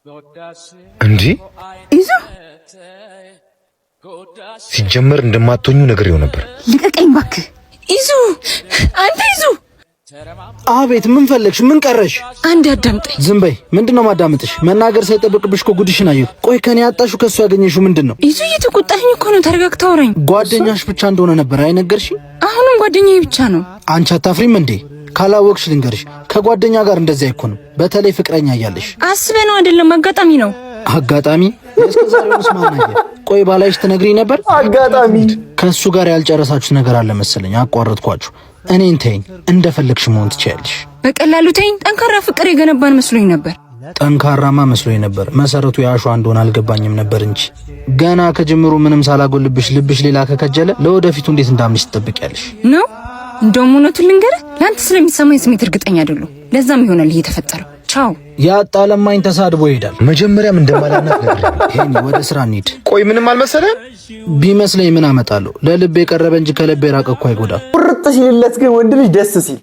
እንዴ ይዞ ሲጀመር እንደማትሆኙ ነግሬው ነበር። ልቀቀኝ እባክህ ይዞ። አንተ ይዞ። አቤት፣ ምን ፈለግሽ? ምን ቀረሽ? አንድ አዳምጠኝ። ዝም በይ። ምንድነው ማዳምጥሽ? መናገር ሳይጠብቅብሽ እኮ ጉድሽን አየሁ። ቆይ ከኔ ያጣሽው ከሱ ያገኘሽው ምንድነው? ይዞ እየተቆጣኝ እኮ ነው። ተረጋግተህ አውራኝ። ጓደኛሽ ብቻ እንደሆነ ነበር አይነገርሽኝ? አሁንም ጓደኛዬ ብቻ ነው። አንቺ አታፍሪም እንዴ? ካላወቅሽ ልንገርሽ፣ ከጓደኛ ጋር እንደዚህ አይኮንም። በተለይ ፍቅረኛ እያለሽ። አስበህ ነው አይደለም? አጋጣሚ ነው። አጋጣሚ? እስከዛሬውስ ማን አየ? ቆይ ባላይሽ ትነግሪኝ ነበር። አጋጣሚ ከሱ ጋር ያልጨረሳችሁት ነገር አለ መሰለኝ። አቋረጥኳችሁ። እኔን ተይኝ፣ እንደፈለግሽ መሆን ትችያለሽ። በቀላሉ ተይኝ። ጠንካራ ፍቅር የገነባን መስሎኝ ነበር። ጠንካራማ መስሎኝ ነበር። መሰረቱ ያሸዋ እንደሆነ አልገባኝም ነበር እንጂ ገና ከጅምሩ ምንም ሳላጎልብሽ ልብሽ ሌላ ከከጀለ ለወደፊቱ እንዴት እንዳምንሽ ትጠብቂያለሽ ነው? እንደውም እውነቱን ልንገርህ፣ ለአንተ ስለሚሰማኝ ስሜት እርግጠኛ አይደለሁ። ለዛም ይሆናል ይሄ የተፈጠረው። ቻው። ያጣለማኝ ተሳድቦ ይሄዳል። መጀመሪያም እንደማላናት ነግሬው። ሄኒ፣ ወደ ስራ እንሂድ። ቆይ ምንም አልመሰለም? ቢመስለኝ ምን አመጣለሁ? ለልብ የቀረበ እንጂ ከልብ የራቀ እኮ አይጎዳም። ቁርጥ ሲልለት ግን ወንድ ልጅ ደስ ሲል